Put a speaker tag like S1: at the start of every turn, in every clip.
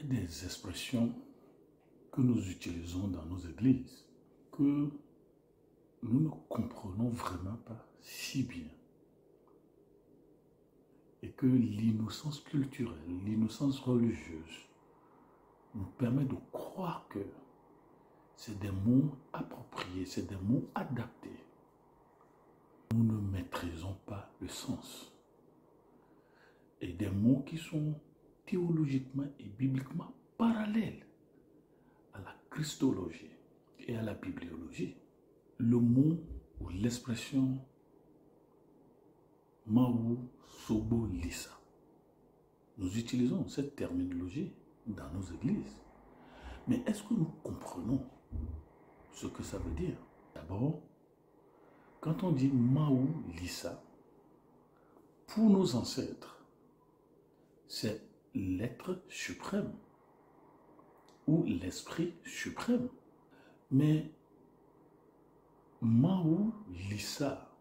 S1: des expressions que nous utilisons dans nos églises que nous ne comprenons vraiment pas si bien. Et que l'innocence culturelle, l'innocence religieuse nous permet de croire que c'est des mots appropriés, c'est des mots adaptés. Nous ne maîtrisons pas le sens. Et des mots qui sont théologiquement et bibliquement parallèles à la christologie et à la bibliologie. Le mot ou l'expression Mawu Sobo Lisa. Nous utilisons cette terminologie dans nos églises. Mais est-ce que nous comprenons ce que ça veut dire? D'abord, quand on dit Mawu Lisa, pour nos ancêtres, c'est l'être suprême ou l'esprit suprême. Mais Mawu Lisa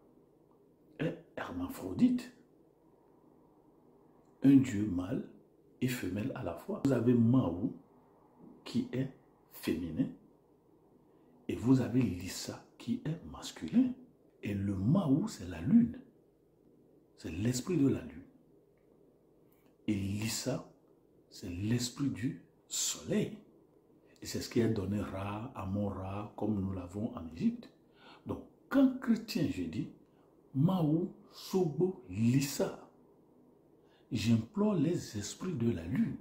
S1: est hermaphrodite, un dieu mâle et femelle à la fois. Vous avez Mawu qui est féminin et vous avez Lisa qui est masculin. Et le Mawu, c'est la lune, c'est l'esprit de la lune. Et Lisa, c'est l'esprit du soleil. Et c'est ce qui a donné Ra, Amon-Ra, comme nous l'avons en Égypte. Donc, quand chrétien, je dis Mawu Sobo Lisa, j'implore les esprits de la lune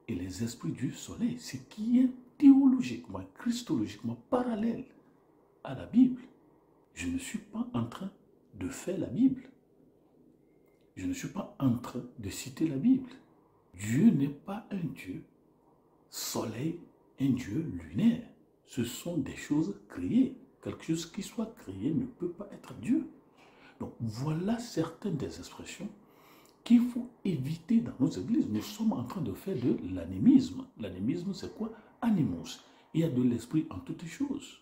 S1: et les esprits du soleil, ce qui est théologiquement, christologiquement parallèle à la Bible. Je ne suis pas en train de faire la Bible. Je ne suis pas en train de citer la Bible. Dieu n'est pas un Dieu soleil, un Dieu lunaire. Ce sont des choses créées. Quelque chose qui soit créé ne peut pas être Dieu. Donc voilà certaines des expressions qu'il faut éviter dans nos églises. Nous sommes en train de faire de l'animisme. L'animisme, c'est quoi? Animus. Il y a de l'esprit en toutes choses.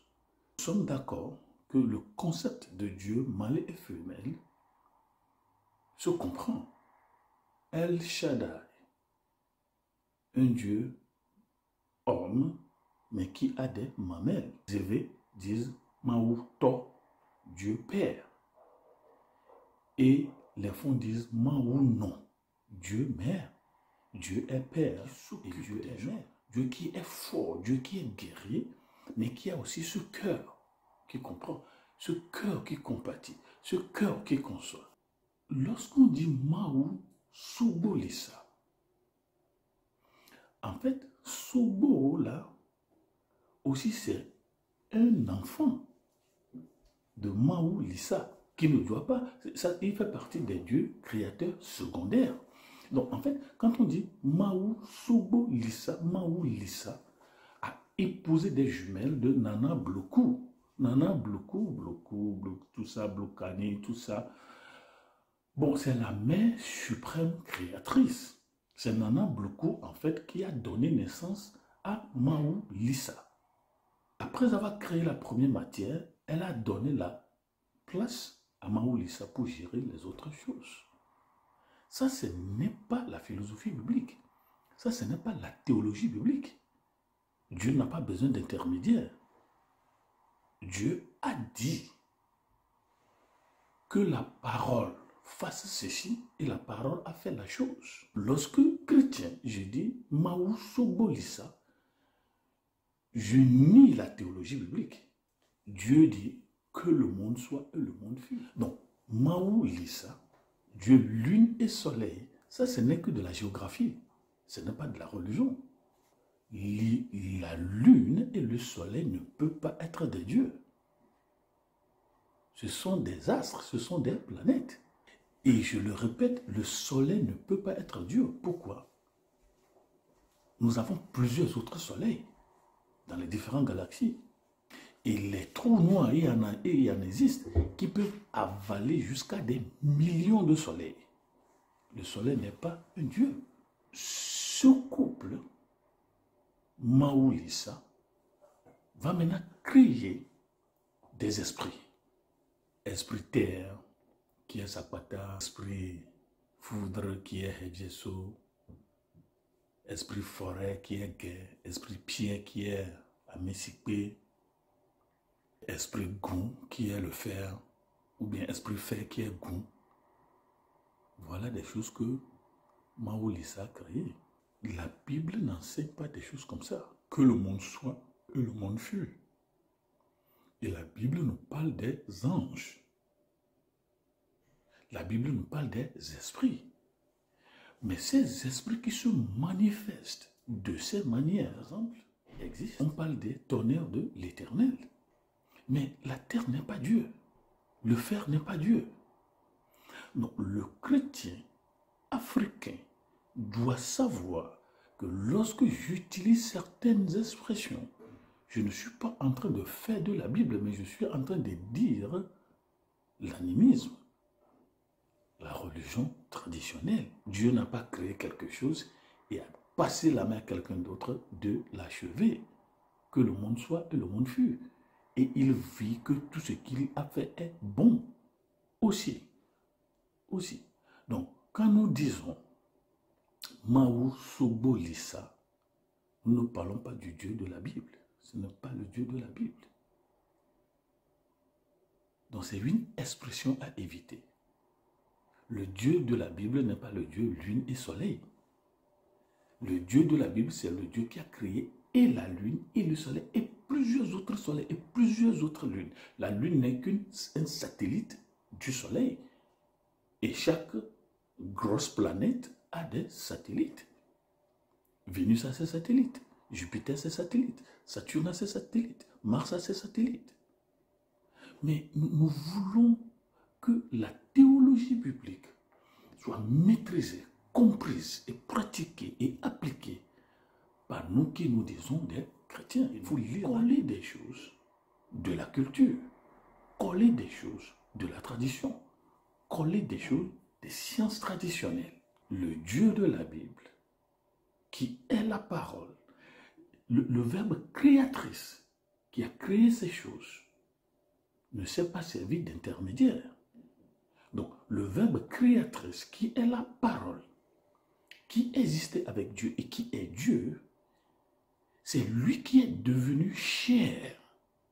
S1: Nous sommes d'accord que le concept de Dieu, mâle et femelle, se comprend. El Shaddai, un Dieu homme, mais qui a des mamelles. Les évêques disent Mawu To, Dieu Père. Et les fonds disent Mawu Non, Dieu Mère. Dieu est Père et Dieu est Mère. Dieu qui est fort, Dieu qui est guerrier, mais qui a aussi ce cœur qui comprend, ce cœur qui compatit, ce cœur qui console. Lorsqu'on dit Mawu Sobo Lisa, en fait, Sobo là, aussi c'est un enfant de Mawu Lisa, qui ne doit pas, ça, il fait partie des dieux créateurs secondaires. Donc en fait, quand on dit Mawu Sobo Lisa, Mawu Lisa a épousé des jumelles de Nana Bloku. Nana Bloku, tout ça, Blokani, tout ça. Bon, c'est la mère suprême créatrice. C'est Nana Bloku, en fait, qui a donné naissance à Mawu Lisa. Après avoir créé la première matière, elle a donné la place à Mawu Lisa pour gérer les autres choses. Ça, ce n'est pas la philosophie biblique. Ça, ce n'est pas la théologie biblique. Dieu n'a pas besoin d'intermédiaire. Dieu a dit que la parole fasse ceci et la parole a fait la chose. Lorsque chrétien, je dis Mawu Sobo Lisa, je nie la théologie biblique. Dieu dit que le monde soit et le monde fut. Donc, Mawu Lisa, Dieu lune et soleil, ça ce n'est que de la géographie, ce n'est pas de la religion. La lune et le soleil ne peuvent pas être des dieux. Ce sont des astres, ce sont des planètes. Et je le répète, le soleil ne peut pas être Dieu. Pourquoi? Nous avons plusieurs autres soleils dans les différentes galaxies. Et les trous noirs, il y en existe qui peuvent avaler jusqu'à des millions de soleils. Le soleil n'est pas un Dieu. Ce couple, Mawu Lisa, va maintenant créer des esprits. Esprit terre, qui est Sapata, esprit foudre, qui est Hedjeso, esprit forêt qui est gai, esprit pierre qui est amésicpé, esprit goût qui est le fer, ou bien esprit fer qui est goût. Voilà des choses que Maolissa a créées. La Bible n'enseigne pas des choses comme ça. Que le monde soit et le monde fût. Et la Bible nous parle des anges. La Bible nous parle des esprits. Mais ces esprits qui se manifestent de ces manières, exemple, existent. On parle des tonnerres de l'Éternel. Mais la terre n'est pas Dieu. Le fer n'est pas Dieu. Donc le chrétien africain doit savoir que lorsque j'utilise certaines expressions, je ne suis pas en train de faire de la Bible, mais je suis en train de dire l'animisme, la religion traditionnelle. Dieu n'a pas créé quelque chose et a passé la main à quelqu'un d'autre de l'achever. Que le monde soit et le monde fût. Et il vit que tout ce qu'il a fait est bon aussi. Donc, quand nous disons Maou Sobolissa, nous ne parlons pas du Dieu de la Bible. Ce n'est pas le Dieu de la Bible. Donc, c'est une expression à éviter. Le Dieu de la Bible n'est pas le Dieu lune et soleil. Le Dieu de la Bible, c'est le Dieu qui a créé et la lune et le soleil et plusieurs autres soleils et plusieurs autres lunes. La lune n'est qu'un satellite du soleil. Et chaque grosse planète a des satellites. Vénus a ses satellites, Jupiter a ses satellites, Saturne a ses satellites, Mars a ses satellites. Mais nous voulons que la théologie biblique soit maîtrisée, comprise et pratiquée et appliquée par nous qui nous disons des chrétiens. Il faut coller des choses de la culture, coller des choses de la tradition, coller des choses des sciences traditionnelles. Le Dieu de la Bible, qui est la parole, le verbe créatrice, qui a créé ces choses, ne s'est pas servi d'intermédiaire. Donc, le verbe créatrice, qui est la parole, qui existait avec Dieu et qui est Dieu, c'est lui qui est devenu chair.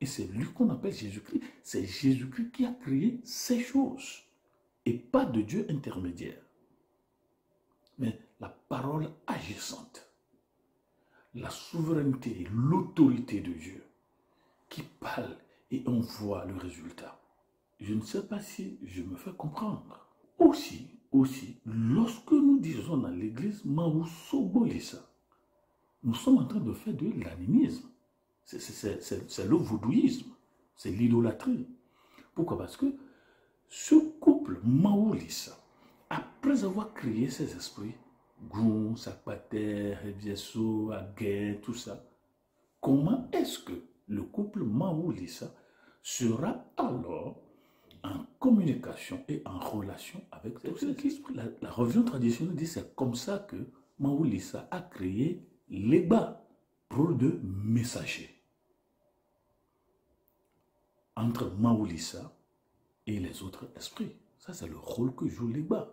S1: Et c'est lui qu'on appelle Jésus-Christ. C'est Jésus-Christ qui a créé ces choses. Et pas de Dieu intermédiaire. Mais la parole agissante, la souveraineté, l'autorité de Dieu qui parle et on voit le résultat. Je ne sais pas si je me fais comprendre. Aussi, lorsque nous disons dans l'église Maou Sobolissa, nous sommes en train de faire de l'animisme. C'est le vaudouisme, c'est l'idolâtrie. Pourquoi? Parce que ce couple Maolissa, après avoir créé ces esprits, Goun, Sakpater, Ebieso, Aguet, tout ça, comment est-ce que le couple Maolissa sera alors en communication et en relation avec tous ces esprits? La religion traditionnelle dit que c'est comme ça que Maolissa a créé l'Egba, rôle de messager entre Maolissa et les autres esprits. Ça, c'est le rôle que joue l'Egba.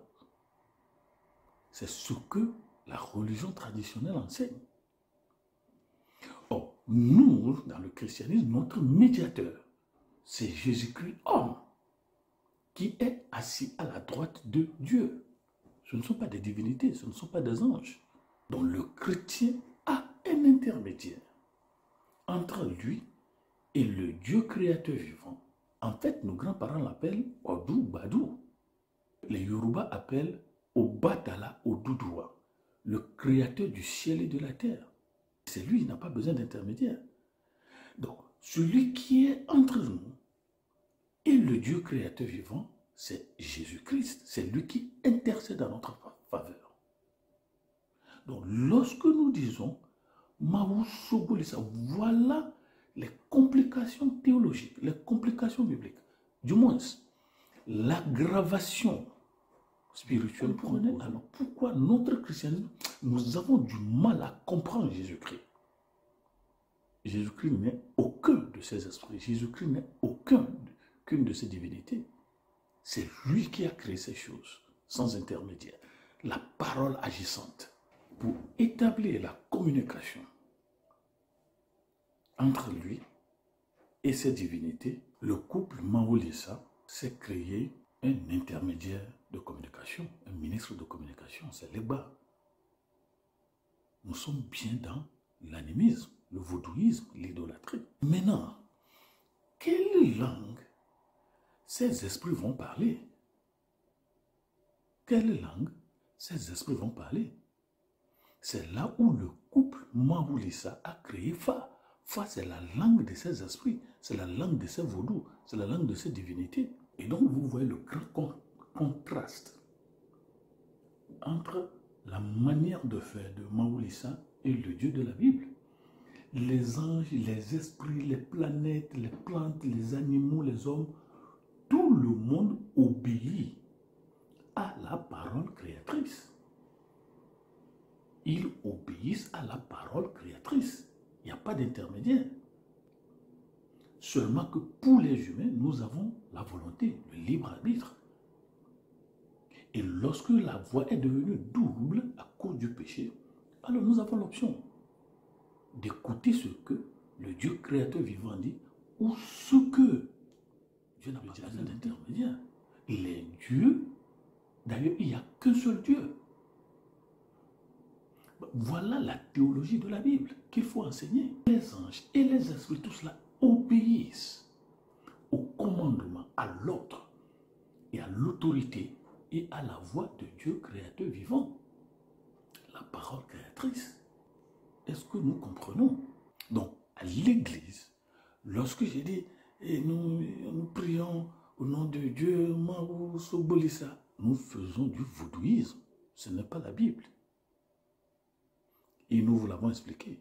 S1: C'est ce que la religion traditionnelle enseigne. Or, nous, dans le christianisme, notre médiateur, c'est Jésus-Christ homme, qui est assis à la droite de Dieu. Ce ne sont pas des divinités, ce ne sont pas des anges. Donc le chrétien a un intermédiaire entre lui et le Dieu créateur vivant. En fait, nos grands-parents l'appellent Odou Badou. Les Yoruba appellent Obatala Odoudoua, le créateur du ciel et de la terre. C'est lui, il n'a pas besoin d'intermédiaire. Donc, celui qui est entre nous et le Dieu créateur vivant, c'est Jésus-Christ. C'est lui qui intercède en notre faveur. Donc, lorsque nous disons Maou Sobolissa, voilà les complications théologiques, les complications bibliques. Du moins, l'aggravation spirituelle. Alors, pourquoi notre christianisme, nous avons du mal à comprendre Jésus-Christ? Jésus-Christ n'est aucun de ses esprits. Jésus-Christ n'est aucune de ses divinités. C'est lui qui a créé ces choses, sans intermédiaire. La parole agissante. pour établir la communication entre lui et ses divinités, le couple Mao-Lisa s'est créé un intermédiaire de communication, un ministre de communication, c'est Legba. Nous sommes bien dans l'animisme, le vaudouisme, l'idolâtrie. Maintenant, quelle langue ces esprits vont parler? Quelle langue ces esprits vont parler? C'est là où le couple Mao-Lisa a créé Fa. Fa, c'est la langue de ces esprits, c'est la langue de ces vaudous, c'est la langue de ces divinités. Et donc, vous voyez le grand contraste entre la manière de faire de Mao-Lisa et le Dieu de la Bible. Les anges, les esprits, les planètes, les plantes, les animaux, les hommes, tout le monde obéit à la parole créatrice. Ils obéissent à la parole créatrice. Il n'y a pas d'intermédiaire. Seulement que pour les humains, nous avons la volonté, le libre arbitre. Et lorsque la voie est devenue double à cause du péché, alors nous avons l'option d'écouter ce que le Dieu créateur vivant dit ou ce que Dieu n'a pas besoin d'intermédiaire. Les dieux, d'ailleurs, il n'y a qu'un seul Dieu. Voilà la théologie de la Bible qu'il faut enseigner. Les anges et les esprits, tout cela obéissent au commandement, à l'ordre et à l'autorité et à la voix de Dieu créateur vivant, la parole créatrice. Est-ce que nous comprenons? Donc, à l'église, lorsque j'ai dit nous prions au nom de Dieu, Mao Sobolisa, nous faisons du vaudouisme. Ce n'est pas la Bible. Et nous vous l'avons expliqué.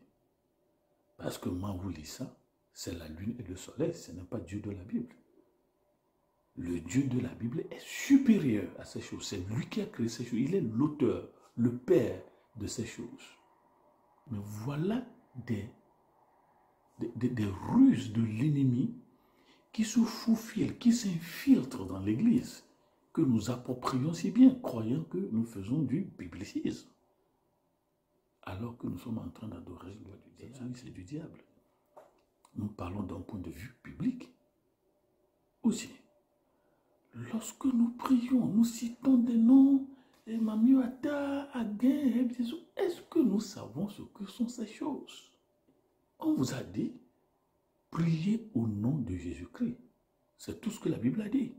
S1: Parce que Mao-Lisa, c'est la lune et le soleil, ce n'est pas Dieu de la Bible. Le Dieu de la Bible est supérieur à ces choses. C'est lui qui a créé ces choses. Il est l'auteur, le père de ces choses. Mais voilà des ruses de l'ennemi qui se faufilent, qui s'infiltrent dans l'Église, que nous approprions si bien, croyant que nous faisons du biblicisme. Alors que nous sommes en train d'adorer le diable, c'est du diable. Nous parlons d'un point de vue biblique. Aussi, lorsque nous prions, nous citons des noms, Mamioata, Agen, est-ce que nous savons ce que sont ces choses? On vous a dit, priez au nom de Jésus-Christ. C'est tout ce que la Bible a dit.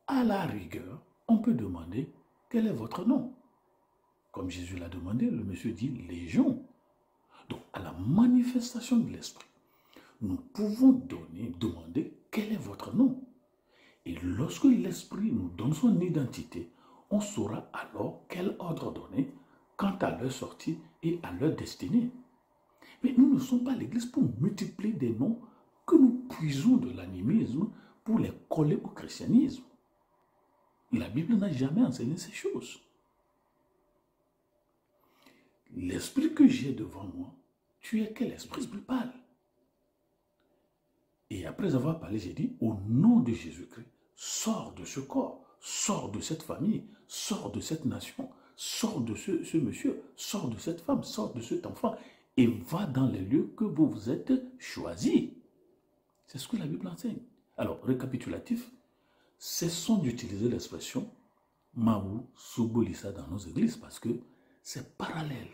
S1: À la rigueur, on peut demander, quel est votre nom? Comme Jésus l'a demandé, le monsieur dit Légion. Donc, à la manifestation de l'Esprit, nous pouvons demander quel est votre nom. Et lorsque l'Esprit nous donne son identité, on saura alors quel ordre donner quant à leur sortie et à leur destinée. Mais nous ne sommes pas l'Église pour multiplier des noms que nous puisons de l'animisme pour les coller au christianisme. La Bible n'a jamais enseigné ces choses. L'esprit que j'ai devant moi, tu es quel esprit parle? Et après avoir parlé, j'ai dit, au nom de Jésus-Christ, sors de ce corps, sors de cette famille, sors de cette nation, sors de ce monsieur, sors de cette femme, sors de cet enfant, et va dans les lieux que vous vous êtes choisis. C'est ce que la Bible enseigne. Alors, récapitulatif, cessons d'utiliser l'expression Mao Sobolisa dans nos églises parce que c'est parallèle.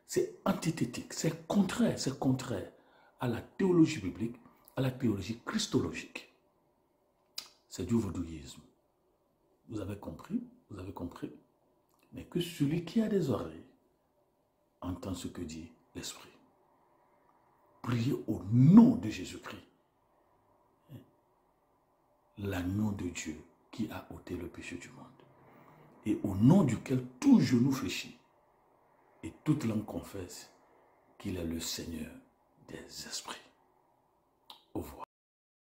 S1: C'est antithétique, c'est contraire à la théologie biblique, à la théologie christologique. C'est du vaudouisme. Vous avez compris? Vous avez compris? Mais que celui qui a des oreilles entend ce que dit l'Esprit. Priez au nom de Jésus-Christ, l'agneau de Dieu qui a ôté le péché du monde, et au nom duquel tout genou fléchit et toute langue confesse qu'il est le Seigneur des esprits. Au revoir.